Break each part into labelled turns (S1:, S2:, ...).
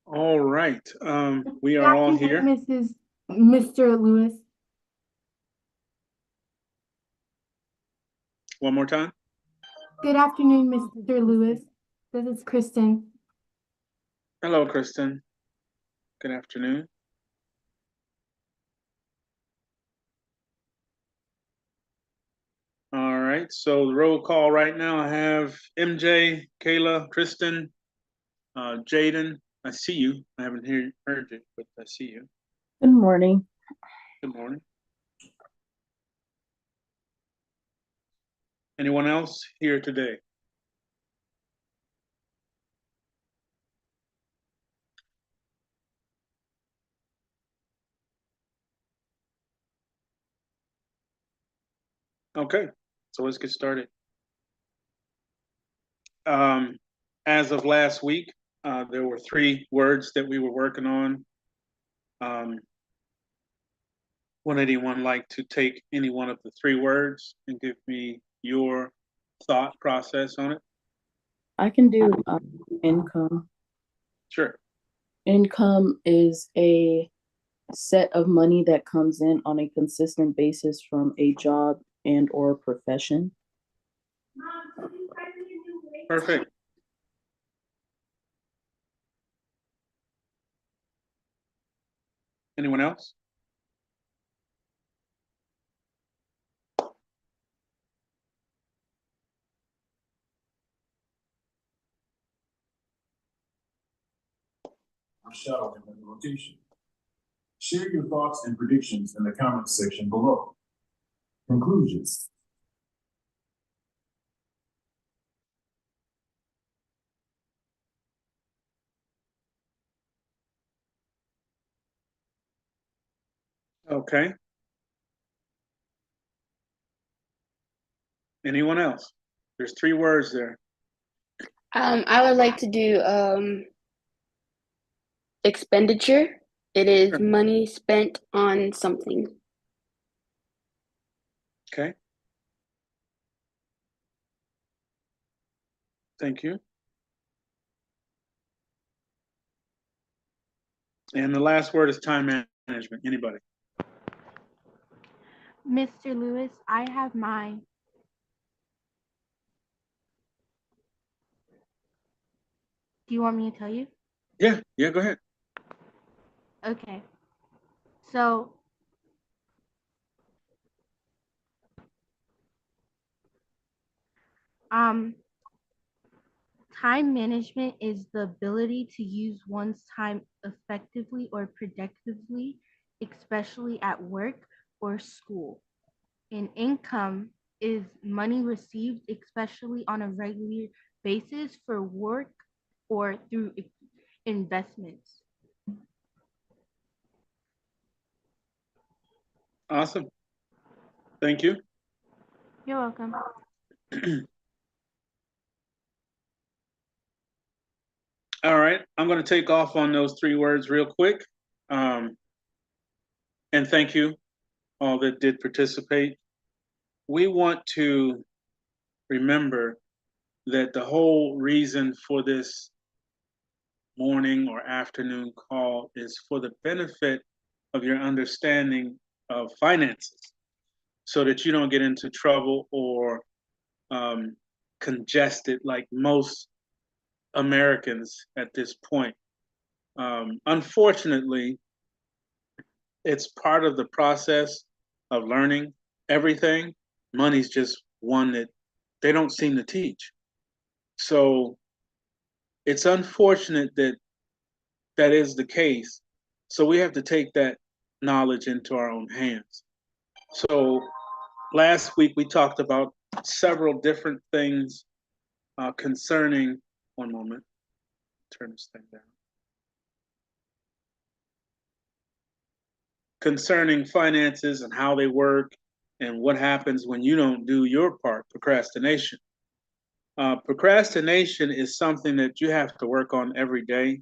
S1: All right. We
S2: Good
S1: are all
S2: afternoon,
S1: here.
S2: Mr. Lewis.
S1: One more time.
S2: Good afternoon, Mr. Lewis. This is Kristen.
S1: Hello, Kristen. Good afternoon. All right. So the roll call right now, I have MJ, Kayla, Kristen, Jaden. I see you. I haven't heard you, but I see you.
S3: Good morning.
S1: Good morning. Anyone else here today? Okay. So let's get started. Um, as of last week, there were three words that we were working on. Um, would anyone like to take any one of the three words and give me your thought process on it?
S3: I can do income.
S1: Sure.
S3: Income is a set of money that comes in on a consistent basis from a job and or profession.
S1: Perfect. Anyone else?
S4: Shuttle in the location. Share your thoughts and predictions in the comments section below. Conclusions.
S1: Okay. Anyone else? There's three words there.
S5: I would like to do expenditure. It is
S1: Sure.
S5: money spent on something.
S1: Okay. Thank you. And the last word is time management. Anybody?
S2: Mr. Lewis, I have mine. Do you want me to tell you?
S1: Yeah. Yeah. Go ahead.
S2: Okay. So, um, time management is the ability to use one's time effectively or productively, especially at work or school. And income is money received, especially on a regular basis for work or through investments.
S1: Awesome. Thank you.
S2: You're welcome.
S1: All right. I'm going to take off on those three words real quick. Um, and thank you all that did participate. We want to remember that the whole reason for this morning or afternoon call is for the benefit of your understanding of finances so that you don't get into trouble or um, congested like most Americans at this point. Unfortunately, it's part of the process of learning everything. Money's just one that they don't seem to teach. So it's unfortunate that that is the case. So we have to take that knowledge into our own hands. So last week we talked about several different things concerning. One moment, turn this thing down. Concerning finances and how they work and what happens when you don't do your part, procrastination. Procrastination is something that you have to work on every day.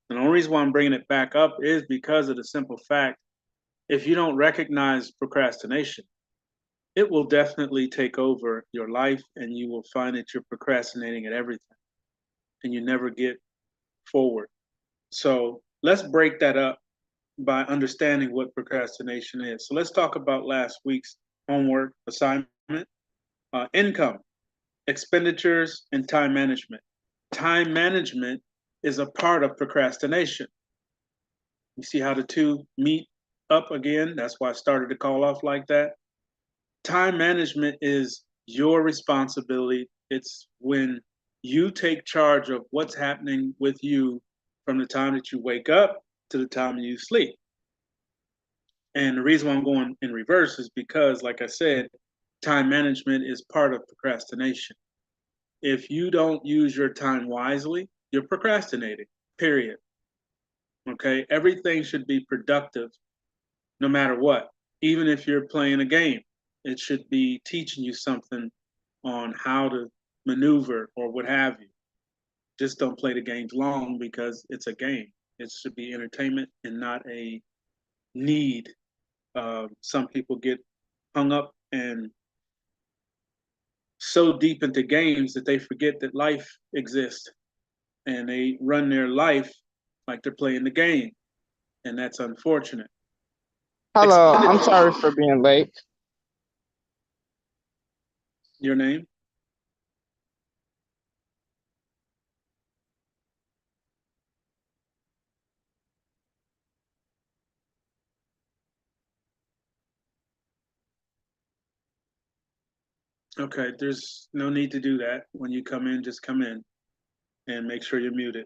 S1: And the only reason why I'm bringing it back up is because of the simple fact if you don't recognize procrastination, it will definitely take over your life and you will find that you're procrastinating at everything and you never get forward. So let's break that up by understanding what procrastination is. So let's talk about last week's homework assignment. Income, expenditures, and time management. Time management is a part of procrastination. You see how the two meet up again? That's why I started to call off like that. Time management is your responsibility. It's when you take charge of what's happening with you from the time that you wake up to the time you sleep. And the reason why I'm going in reverse is because, like I said, time management is part of procrastination. If you don't use your time wisely, you're procrastinating, period. Okay? Everything should be productive no matter what. Even if you're playing a game, it should be teaching you something on how to maneuver or what have you. Just don't play the games long because it's a game. It should be entertainment and not a need. Some people get hung up and so deep into games that they forget that life exists, and they run their life like they're playing the game, and that's unfortunate.
S6: Hello, I'm
S1: Expenditure.
S6: sorry for being late.
S1: Your name? Okay, there's no need to do that. When you come in, just come in and make sure you're muted.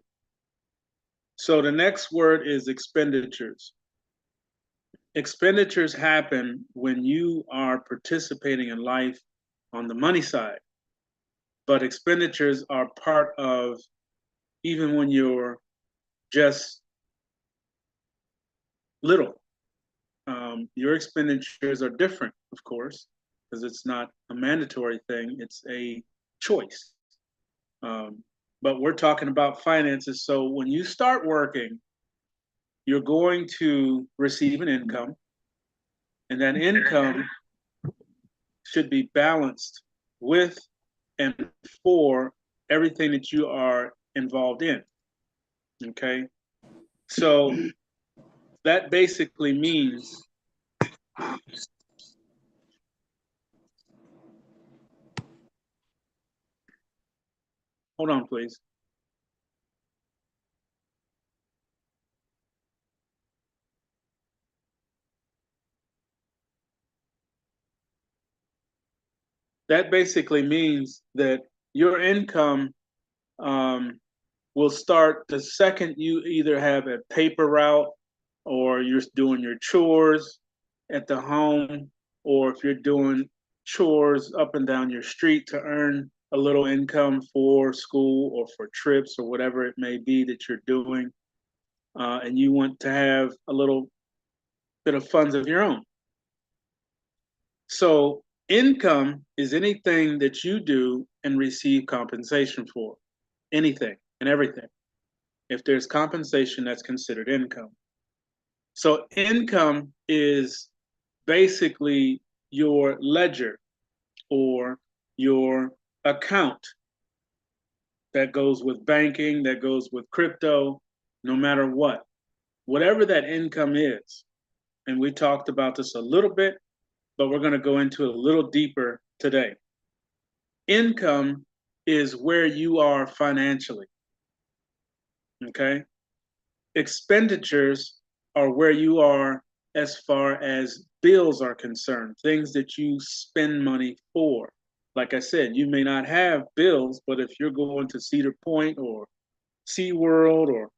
S1: So the next word is expenditures. Expenditures happen when you are participating in life on the money side, but expenditures are part of even when you're just little. Your expenditures are different, of course, because it's not a mandatory thing, it's a choice. But we're talking about finances. So when you start working, you're going to receive an income, and that income should be balanced with and for everything that you are involved in. Okay. So that basically means hold on, please. That basically means that your income will start the second you either have a paper route or you're doing your chores at the home, or if you're doing chores up and down your street to earn a little income for school or for trips or whatever it may be that you're doing, and you want to have a little bit of funds of your own. So income is anything that you do and receive compensation for, anything and everything. If there's compensation, that's considered income. So income is basically your ledger or your account that goes with banking, that goes with crypto, no matter what. Whatever that income is, and we talked about this a little bit, but we're going to go into it a little deeper today. Income is where you are financially. Okay? Expenditures are where you are as far as bills are concerned, things that you spend money for. Like I said, you may not have bills, but if you're going to Cedar Point or SeaWorld or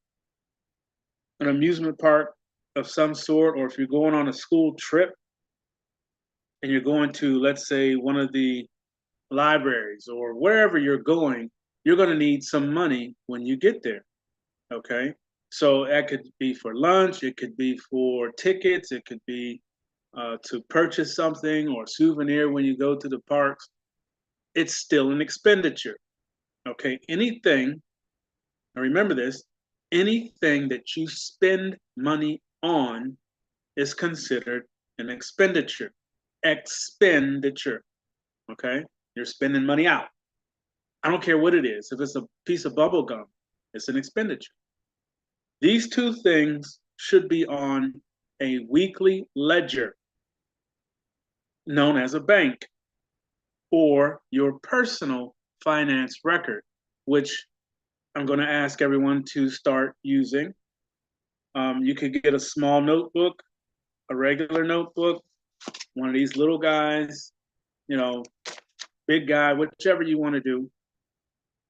S1: an amusement park of some sort, or if you're going on a school trip and you're going to, let's say, one of the libraries or wherever you're going to need some money when you get there. Okay. So that could be for lunch, it could be for tickets, it could be to purchase something or souvenir when you go to the parks. It's still an expenditure. Okay. Anything, now remember this, anything that you spend money on is considered an expenditure. Expenditure. Okay. You're spending money out. I don't care what it is. If it's a piece of bubble gum, it's an expenditure. These two things should be on a weekly ledger known as a bank or your personal finance record, which I'm going to ask everyone to start using. You could get a small notebook, a regular notebook, one of these little guys, you know, big guy, whichever you want to do.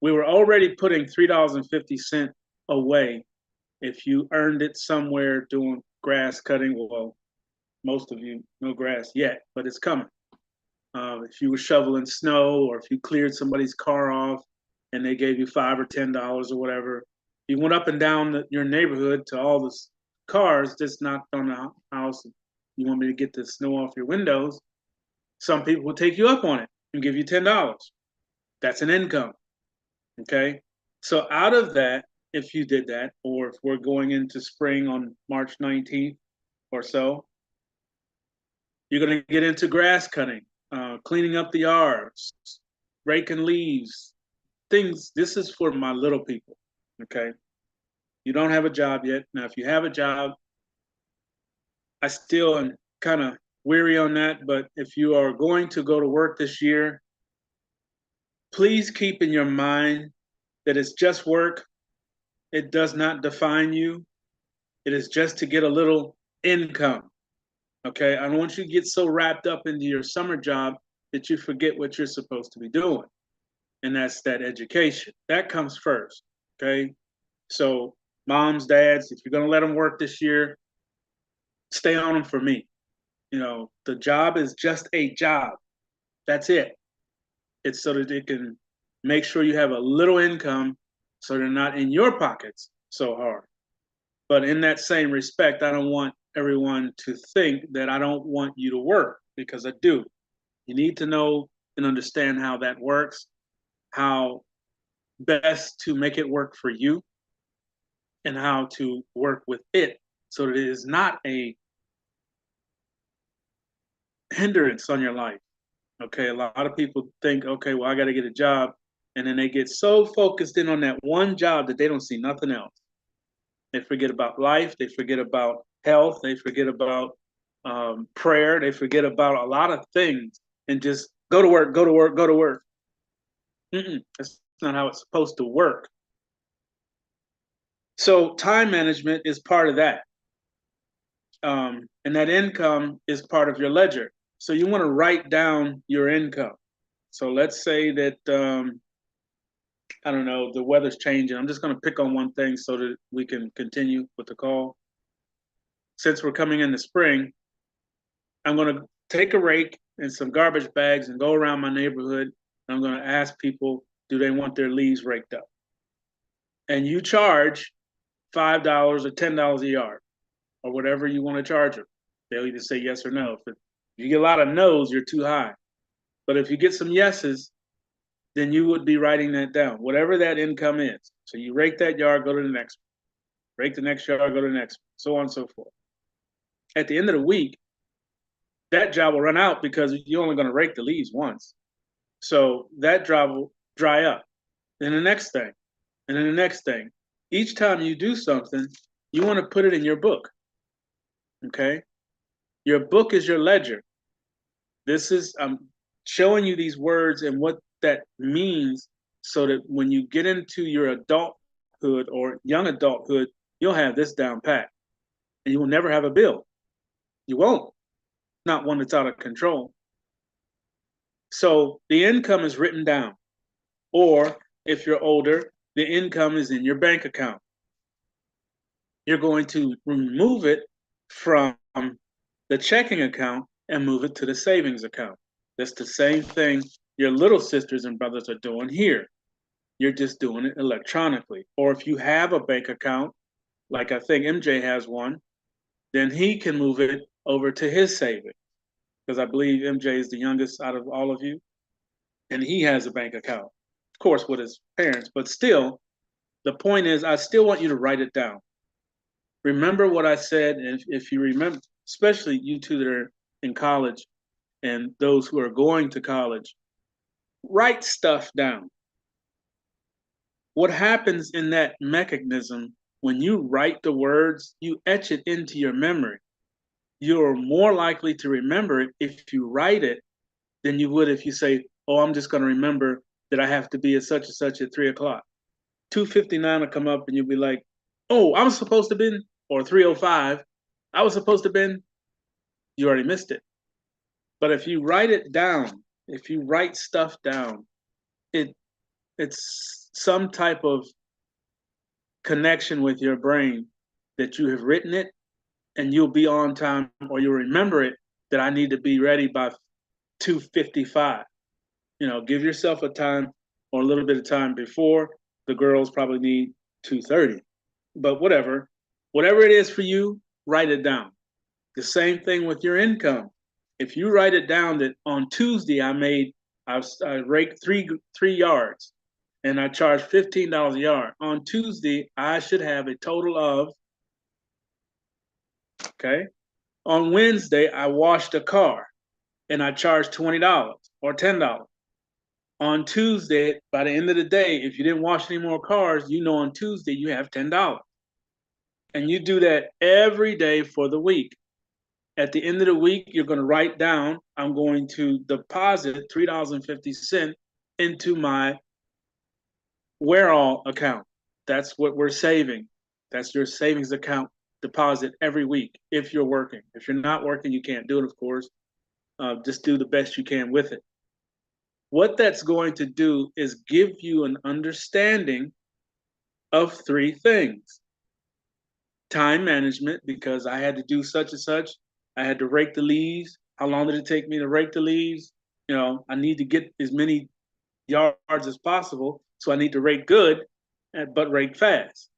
S1: We were already putting $3.50 away if you earned it somewhere doing grass cutting. Well, most of you no grass yet, but it's coming. If you were shoveling snow, or if you cleared somebody's car off and they gave you $5 or $10 or whatever, you went up and down your neighborhood to all the cars just knocked on the house. You want me to get the snow off your windows? Some people will take you up on it and give you $10. That's an income. Okay. So out of that, if you did that, or if we're going into spring on March 19th or so, you're going to get into grass cutting, cleaning up the yards, raking leaves, things. This is for my little people. Okay. You don't have a job yet. Now, if you have a job, I still am kind of weary on that. But if you are going to go to work this year, please keep in your mind that it's just work. It does not define you. It is just to get a little income. Okay. I don't want you to get so wrapped up into your summer job that you forget what you're supposed to be doing. And that's that education. That comes first. Okay. So, moms, dads, if you're going to let them work this year, stay on them for me. You know, the job is just a job. That's it. It's so that it can make sure you have a little income so they're not in your pockets so hard. But in that same respect, I don't want everyone to think that I don't want you to work, because I do. You need to know and understand how that works, how best to make it work for you, and how to work with it so that it is not a hindrance on your life. Okay, a lot of people think, okay, well, I got to get a job. And then they get so focused in on that one job that they don't see nothing else. They forget about life. They forget about health. They forget about prayer. They forget about a lot of things and just go to work, go to work, go to work. That's not how it's supposed to work. So time management is part of that. And that income is part of your ledger. So you want to write down your income. So let's say that, I don't know, the weather's changing. I'm just going to pick on one thing so that we can continue with the call. Since we're coming into spring, I'm going to take a rake and some garbage bags and go around my neighborhood. And I'm going to ask people, do they want their leaves raked up? And you charge $5 or $10 a yard, or whatever you want to charge them. They'll either say yes or no. If you get a lot of no's, you're too high. But if you get some yeses, then you would be writing that down, whatever that income is. So you rake that yard, go to the next one. Rake the next yard, go to the next one, so on and so forth. At the end of the week, that job will run out because you're only going to rake the leaves once. So that job will dry up. Then the next thing, and then the next thing. Each time you do something, you want to put it in your book. Okay? Your book is your ledger. This is, I'm showing you these words and what that means so that when you get into your adulthood or young adulthood, you'll have this down pat. And you will never have a bill. You won't. Not one that's out of control. So the income is written down. Or if you're older, the income is in your bank account. You're going to remove it from the checking account and move it to the savings account. That's the same thing your little sisters and brothers are doing here. You're just doing it electronically. Or if you have a bank account, like I think MJ has one, then he can move it over to his savings. Because I believe MJ is the youngest out of all of you. And he has a bank account, of course, with his parents. But still, the point is, I still want you to write it down. Remember what I said, and if you remember, especially you two that are in college and those who are going to college, write stuff down. What happens in that mechanism When you write the words, you etch it into your memory. You're more likely to remember it if you write it than you would if you say, oh, I'm just going to remember that I have to be at such and such at 3 o'clock. 2:59 will come up and you'll be like, oh, I'm supposed to be, or 3:05, I was supposed to be, you already missed it. But if you write it down, if you write stuff down, it's some type of connection with your brain that you have written it and you'll be on time, or you'll remember it that I need to be ready by 2:55. Give yourself a time or a little bit of time before. The girls probably need 2:30, but whatever it is for you, write it down. The same thing with your income. If you write it down that on Tuesday I raked three yards and I charged $15 a yard. On Tuesday, I should have a total of, okay. On Wednesday, I washed a car and I charged $20 or $10. On Tuesday, by the end of the day, if you didn't wash any more cars, on Tuesday you have $10. And you do that every day for the week. At the end of the week, you're going to write down, I'm going to deposit $3.50 into my Whereall account. That's what we're saving. That's your savings account deposit every week if you're working. If you're not working, you can't do it, of course. Just do the best you can with it. What that's going to do is give you an understanding of three things. Time management, because I had to do such and such. I had to rake the leaves. How long did it take me to rake the leaves? I need to get as many yards as possible. So I need to rake good, but rake fast.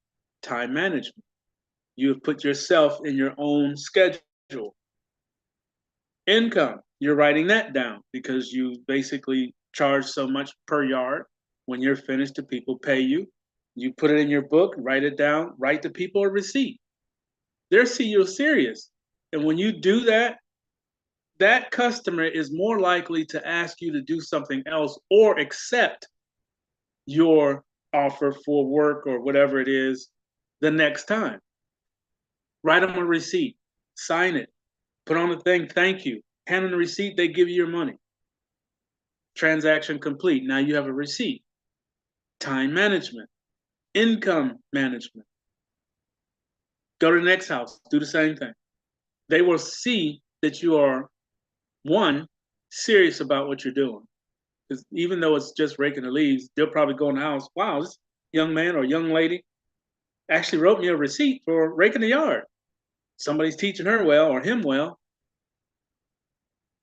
S1: Time management. You have put yourself in your own schedule. Income. You're writing that down because you basically charge so much per yard. When you're finished, the people pay you. You put it in your book, write it down, write the people a receipt. They'll see you're serious. And when you do that, that customer is more likely to ask you to do something else or accept your offer for work or whatever it is the next time. Write them a receipt, sign it, put on the thing, thank you. Hand them the receipt, they give you your money. Transaction complete. Now you have a receipt. Time management, income management. Go to the next house, do the same thing. They will see that you are, one, serious about what you're doing. Because even though it's just raking the leaves, they'll probably go in the house, wow, this young man or young lady actually wrote me a receipt for raking the yard. Somebody's teaching her well or him well.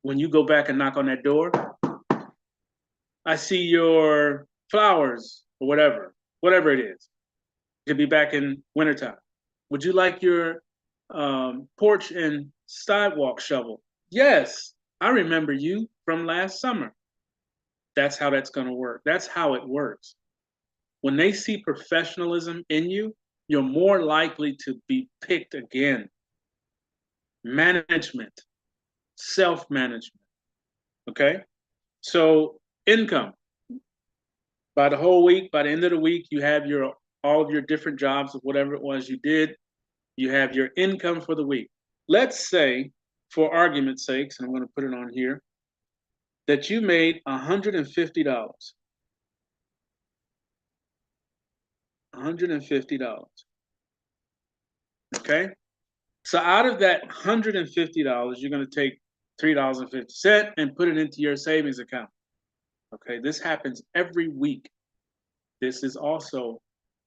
S1: When you go back and knock on that door, I see your flowers or whatever it is. It could be back in wintertime. Would you like your porch and sidewalk shovel? Yes, I remember you from last summer. That's how that's going to work. That's how it works. When they see professionalism in you, you're more likely to be picked again. Management, self-management, okay? So income. By the whole week, by the end of the week, you have all of your different jobs of whatever it was you did. You have your income for the week. Let's say, for argument's sakes, and I'm going to put it on here, that you made $150. $150. Okay? So out of that $150, you're going to take $3.50 and put it into your savings account. Okay, this happens every week. This is also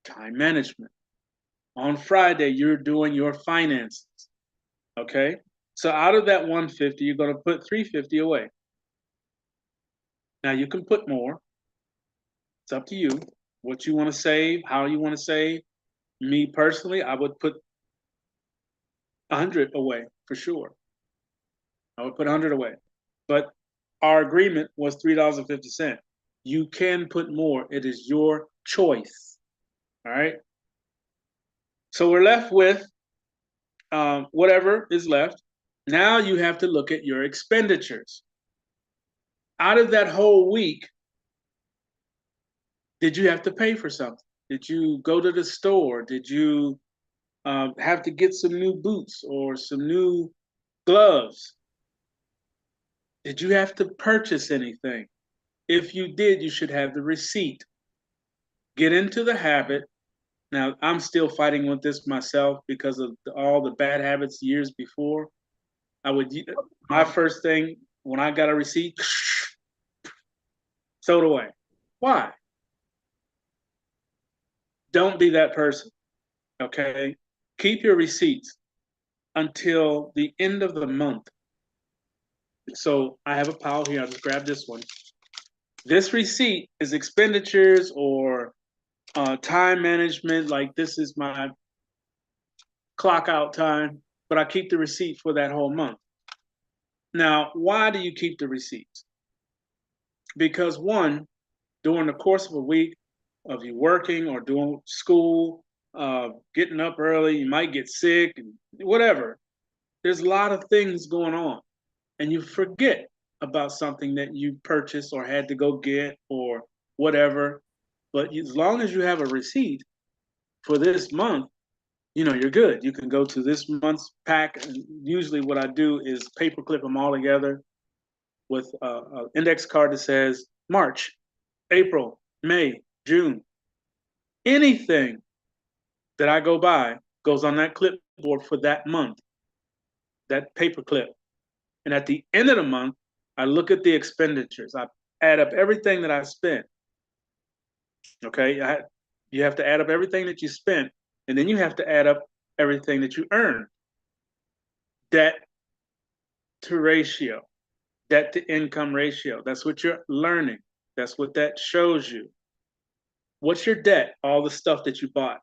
S1: time management. On Friday, you're doing your finances. Okay, so out of that $150, you're going to put $350 away. Now you can put more. It's up to you. What you want to save, how you want to save. Me personally, I would put 100 away for sure. I would put 100 away. But our agreement was $3.50. You can put more. It is your choice. All right. So we're left with whatever is left. Now you have to look at your expenditures. Out of that whole week, did you have to pay for something? Did you go to the store? Did you have to get some new boots or some new gloves. Did you have to purchase anything? If you did, you should have the receipt. Get into the habit. Now, I'm still fighting with this myself because of all the bad habits years before. My first thing when I got a receipt, throw it away. Why? Don't be that person, okay? Keep your receipts until the end of the month. So I have a pile here. I'll just grab this one. This receipt is expenditures or time management. Like this is my clock out time, but I keep the receipt for that whole month. Now, why do you keep the receipts? Because one, during the course of a week of you working or doing school, getting up early, you might get sick, and whatever. There's a lot of things going on, and you forget about something that you purchased or had to go get or whatever. But as long as you have a receipt for this month, you know, you're good. You can go to this month's pack. And usually what I do is paperclip them all together with an index card that says March, April, May, June. Anything that I go by goes on that clipboard for that month, that paperclip. And at the end of the month, I look at the expenditures. I add up everything that I spent. Okay, you have to add up everything that you spent, and then you have to add up everything that you earned. Debt to ratio, debt to income ratio. That's what you're learning. That's what that shows you. What's your debt? All the stuff that you bought.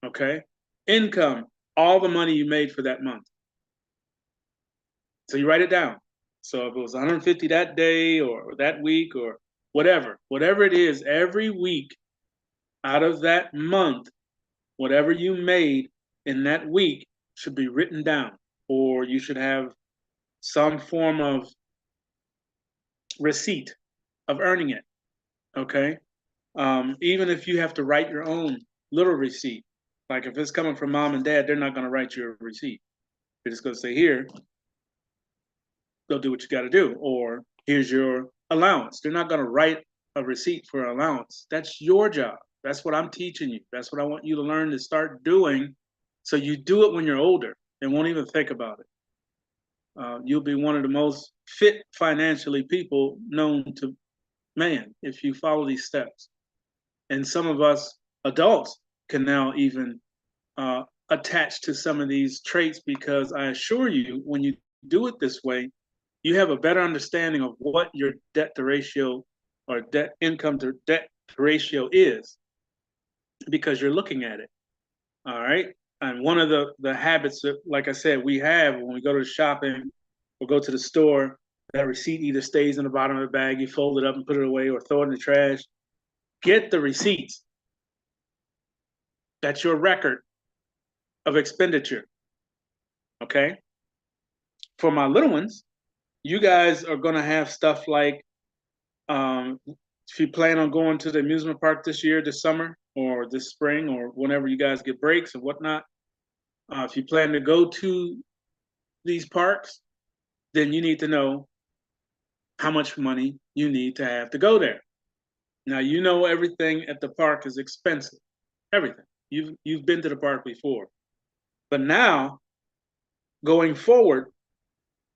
S1: Okay. Income, all the money you made for that month. So you write it down. So if it was 150 that day or that week or whatever it is, every week out of that month, whatever you made in that week should be written down, or you should have some form of receipt of earning it. Okay. Even if you have to write your own little receipt, like if it's coming from mom and dad, they're not going to write you a receipt. They're just going to say, here, go do what you got to do, or here's your allowance. They're not going to write a receipt for allowance. That's your job. That's what I'm teaching you. That's what I want you to learn to start doing, so you do it when you're older and won't even think about it. You'll be one of the most fit financially people known to man if you follow these steps. And some of us adults can now even attach to some of these traits, because I assure you, when you do it this way, you have a better understanding of what your debt to ratio or debt income to debt ratio is, because you're looking at it. All right. And one of the habits that, like I said, we have when we go to shopping or go to the store, that receipt either stays in the bottom of the bag, you fold it up and put it away, or throw it in the trash. Get the receipts. That's your record of expenditure. Okay. For my little ones, you guys are going to have stuff like, if you plan on going to the amusement park this year, this summer, or this spring, or whenever you guys get breaks and whatnot, if you plan to go to these parks, then you need to know how much money you need to have to go there. Now, you know everything at the park is expensive. Everything. You've been to the park before. But now, going forward,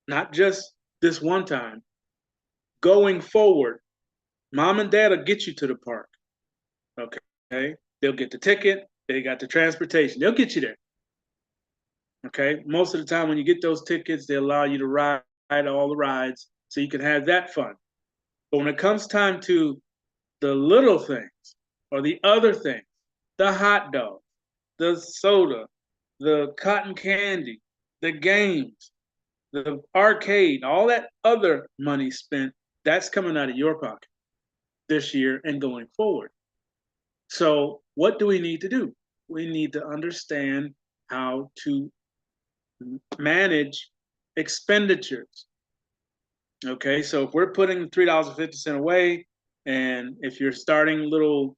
S1: not just this one time, going forward, mom and dad will get you to the park. Okay. They'll get the ticket. They got the transportation. They'll get you there. Okay. Most of the time when you get those tickets, they allow you to ride all the rides so you can have that fun. But when it comes time to the little things or the other things, the hot dog, the soda, the cotton candy, the games, the arcade, all that other money spent, that's coming out of your pocket this year and going forward. So what do we need to do? We need to understand how to manage expenditures. Okay, so if we're putting $3.50 away, and if you're starting little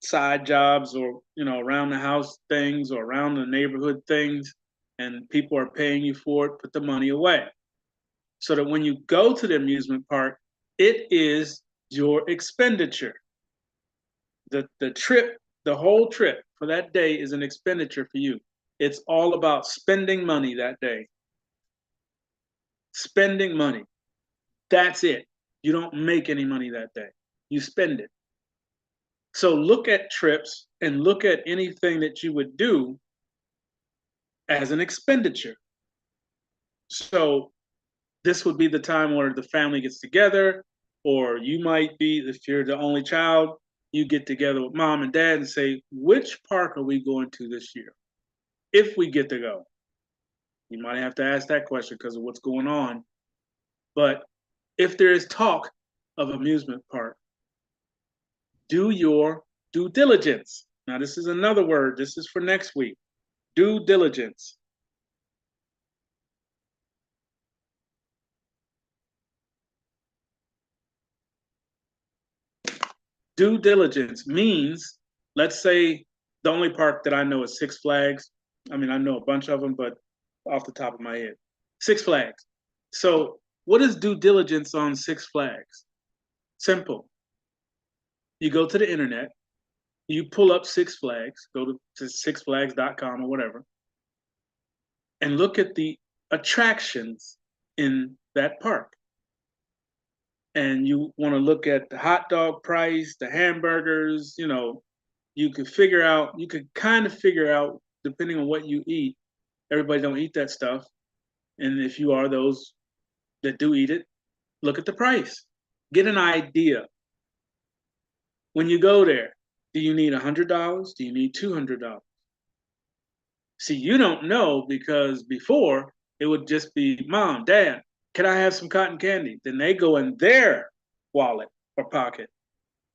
S1: side jobs or, around the house things or around the neighborhood things, and people are paying you for it, put the money away. So that when you go to the amusement park, it is your expenditure. The trip, the whole trip for that day is an expenditure for you. It's all about spending money that day. Spending money. That's it. You don't make any money that day. You spend it. So look at trips and look at anything that you would do as an expenditure. So this would be the time where the family gets together, or you might be, if you're the only child, you get together with mom and dad and say, which park are we going to this year? If we get to go. You might have to ask that question because of what's going on. But if there is talk of amusement park, do your due diligence. Now, this is another word. This is for next week. Due diligence. Due diligence means, let's say the only park that I know is Six Flags. I mean, I know a bunch of them, but off the top of my head, Six Flags. So what is due diligence on Six Flags? Simple. You go to the internet, you pull up Six Flags, go to sixflags.com or whatever, and look at the attractions in that park. And you want to look at the hot dog price, the hamburgers, you could kind of figure out, depending on what you eat. Everybody don't eat that stuff. And if you are those that do eat it, look at the price. Get an idea. When you go there, do you need $100? Do you need $200? See, you don't know, because before it would just be, Mom, Dad, can I have some cotton candy? Then they go in their wallet or pocket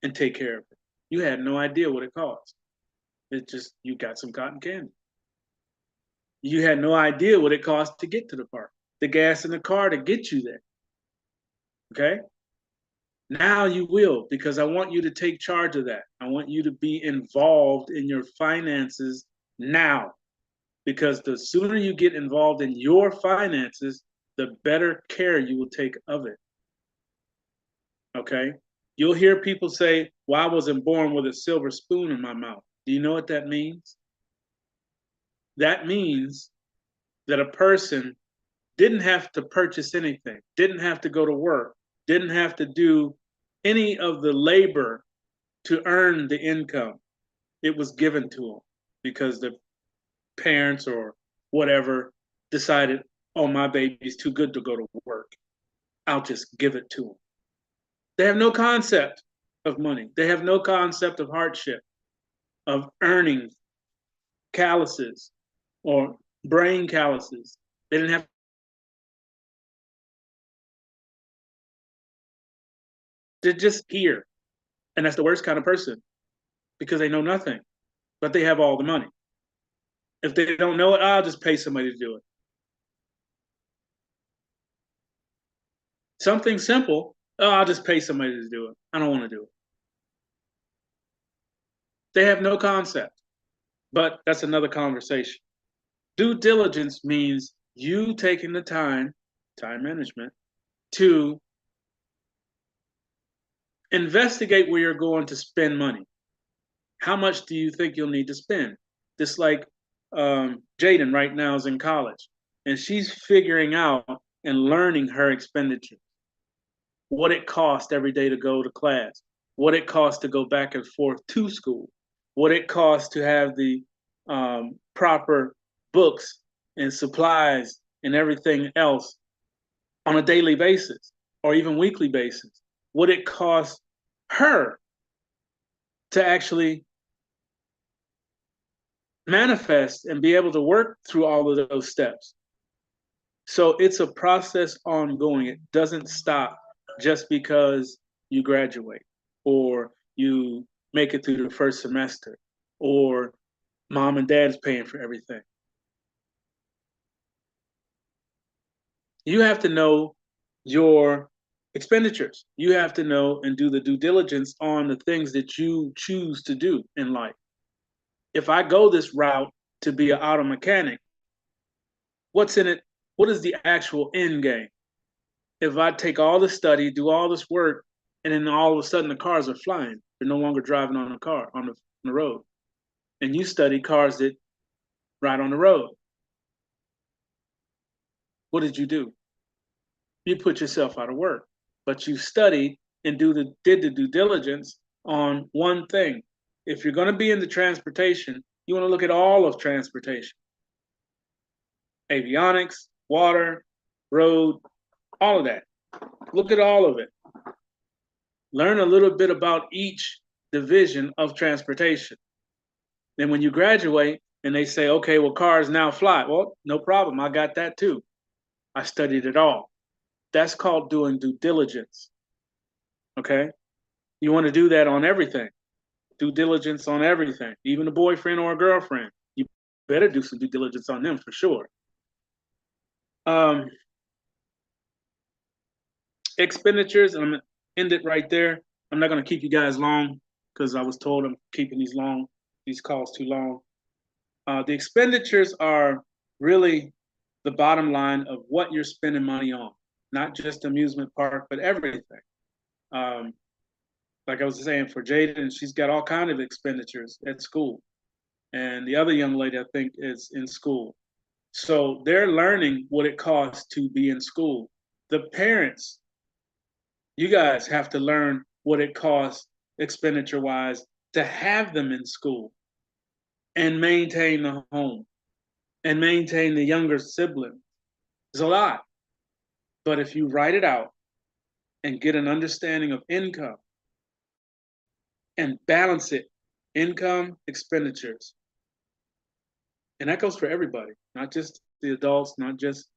S1: and take care of it. You had no idea what it cost. It's just, you got some cotton candy. You had no idea what it cost to get to the park, the gas in the car to get you there. Okay? Now you will, because I want you to take charge of that. I want you to be involved in your finances now, because the sooner you get involved in your finances, the better care you will take of it. Okay? You'll hear people say, well, I wasn't born with a silver spoon in my mouth. Do you know what that means? That means that a person didn't have to purchase anything, didn't have to go to work, didn't have to do any of the labor to earn the income. It was given to them because the parents or whatever decided, oh, my baby's too good to go to work. I'll just give it to them. They have no concept of money. They have no concept of hardship, of earning calluses or brain calluses. They didn't have. They're just here. And that's the worst kind of person, because they know nothing, but they have all the money. If they don't know it, I'll just pay somebody to do it. Something simple, oh, I'll just pay somebody to do it. I don't want to do it. They have no concept, but that's another conversation. Due diligence means you taking the time management, to investigate where you're going to spend money. How much do you think you'll need to spend? Just like Jaden right now is in college, and she's figuring out and learning her expenditure. What it costs every day to go to class, what it costs to go back and forth to school, what it costs to have the proper books and supplies and everything else on a daily basis or even weekly basis, what it costs her to actually manifest and be able to work through all of those steps. So it's a process ongoing. It doesn't stop just because you graduate or you make it through the first semester or mom and dad's paying for everything. You have to know your Expenditures. You have to know and do the due diligence on the things that you choose to do in life. If I go this route to be an auto mechanic, what's in it? What is the actual end game? If I take all this study, do all this work, and then all of a sudden the cars are flying, they're no longer driving on the road, and you study cars that ride on the road, what did you do? You put yourself out of work, but you studied and did the due diligence on one thing. If you're going to be in the transportation, you want to look at all of transportation, avionics, water, road, all of that. Look at all of it. Learn a little bit about each division of transportation. Then when you graduate and they say, okay, well, cars now fly. Well, no problem. I got that too. I studied it all. That's called doing due diligence. Okay? You want to do that on everything. Due diligence on everything, even a boyfriend or a girlfriend. You better do some due diligence on them for sure. Expenditures, and I'm going to end it right there. I'm not going to keep you guys long because I was told I'm keeping these calls too long. The expenditures are really the bottom line of what you're spending money on, not just amusement park, but everything. Like I was saying, for Jaden, she's got all kinds of expenditures at school. And the other young lady, I think, is in school. So they're learning what it costs to be in school. The parents, you guys have to learn what it costs expenditure-wise to have them in school and maintain the home and maintain the younger sibling. It's a lot. But if you write it out and get an understanding of income and balance it, income, expenditures, and that goes for everybody, not just the adults, not just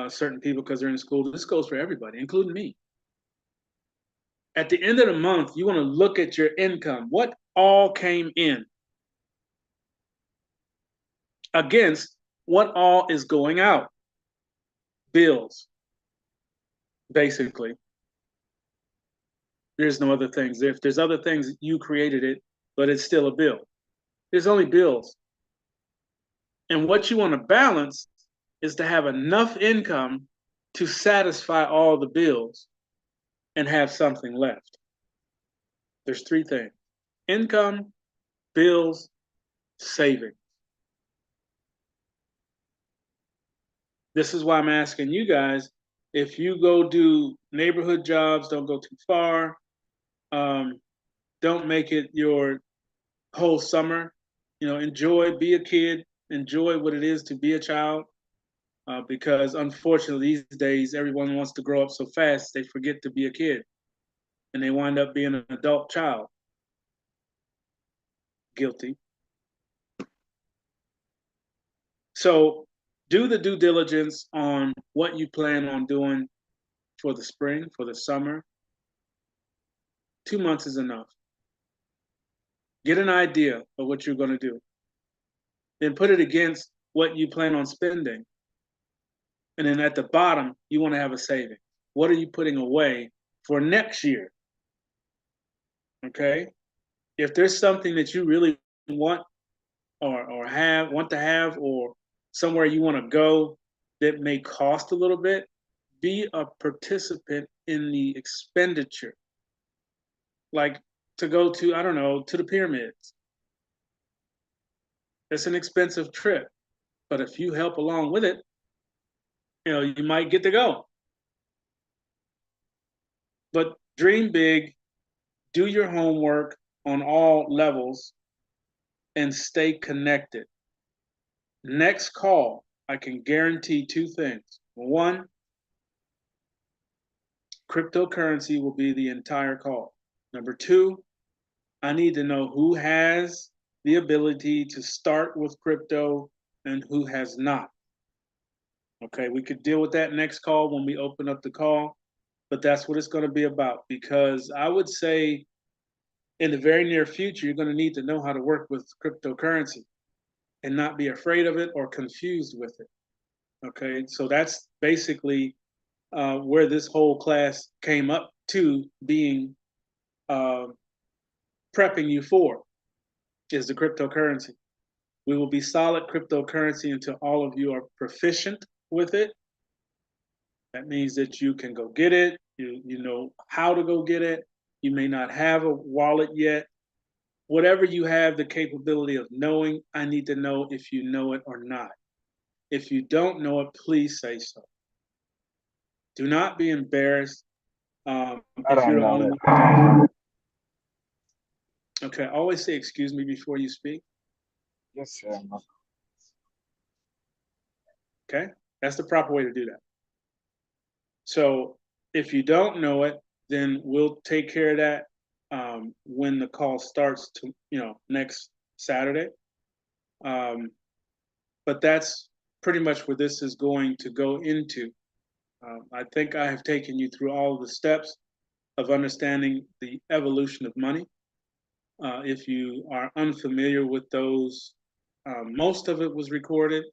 S1: certain people because they're in school. This goes for everybody, including me. At the end of the month, you want to look at your income. What all came in against what all is going out? Bills, basically. There's no other things. If there's other things, you created it, but it's still a bill. There's only bills. And what you want to balance is to have enough income to satisfy all the bills and have something left. There's three things: income, bills, saving. This is why I'm asking you guys, if you go do neighborhood jobs, don't go too far. Don't make it your whole summer. Enjoy, be a kid, enjoy what it is to be a child. Because unfortunately these days, everyone wants to grow up so fast, they forget to be a kid. And they wind up being an adult child. Guilty. So do the due diligence on what you plan on doing for the spring, for the summer. 2 months is enough. Get an idea of what you're going to do. Then put it against what you plan on spending. And then at the bottom, you want to have a saving. What are you putting away for next year? Okay? If there's something that you really want or want to have, or somewhere you want to go that may cost a little bit, be a participant in the expenditure. Like to go to, I don't know, to the pyramids. It's an expensive trip, but if you help along with it, you might get to go. But dream big, do your homework on all levels, and stay connected. Next call, I can guarantee two things. One, cryptocurrency will be the entire call. Number two, I need to know who has the ability to start with crypto and who has not. Okay, we could deal with that next call when we open up the call, but that's what it's going to be about, because I would say in the very near future, you're going to need to know how to work with cryptocurrency and not be afraid of it or confused with it. Okay, so that's basically where this whole class came up to being prepping you for, is the cryptocurrency. We will be solid cryptocurrency until all of you are proficient with it. That means that you can go get it. You know how to go get it. You may not have a wallet yet. Whatever you have the capability of knowing, I need to know if you know it or not. If you don't know it, please say so. Do not be embarrassed.
S6: I
S1: If
S6: don't
S1: you're the
S6: know
S1: only
S6: it.
S1: one. Okay, always say excuse me before you speak.
S6: Yes, sir.
S1: Okay, that's the proper way to do that. So if you don't know it, then we'll take care of that when the call starts to, next Saturday. But that's pretty much where this is going to go into. I think I have taken you through all of the steps of understanding the evolution of money. If you are unfamiliar with those, most of it was recorded.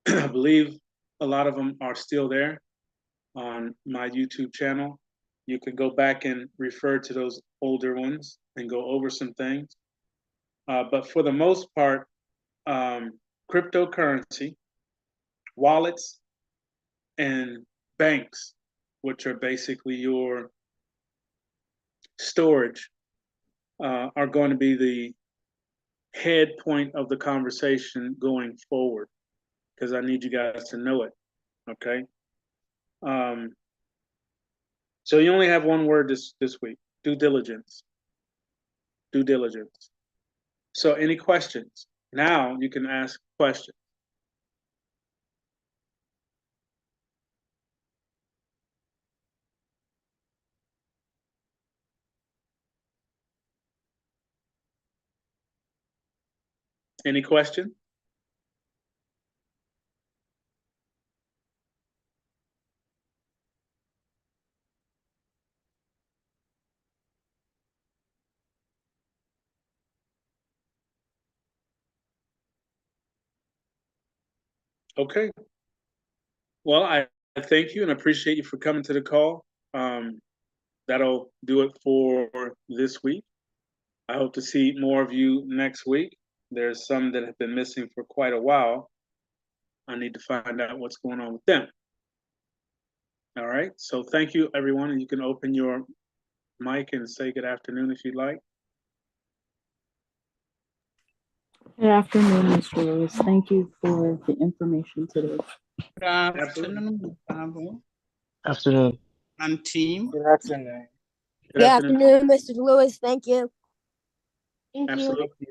S1: I believe a lot of them are still there on my YouTube channel. You can go back and refer to those older ones and go over some things. But for the most part, cryptocurrency, wallets, and banks, which are basically your storage, are going to be the head point of the conversation going forward, because I need you guys to know it. Okay. So you only have one word this week: due diligence. Due diligence. So any questions? Now you can ask questions. Any question? Okay. Well, I thank you and appreciate you for coming to the call. That'll do it for this week. I hope to see more of you next week. There's some that have been missing for quite a while. I need to find out what's going on with them. All right. So thank you, everyone. And you can open your mic and say good afternoon if you'd like.
S3: Good afternoon, Mr. Lewis. Thank you for the information today.
S7: Good afternoon, Gustavo
S6: Afternoon.
S7: and team.
S6: Good afternoon.
S1: Good afternoon.
S8: Mr. Lewis. Thank you.
S2: Thank you.
S1: Absolutely.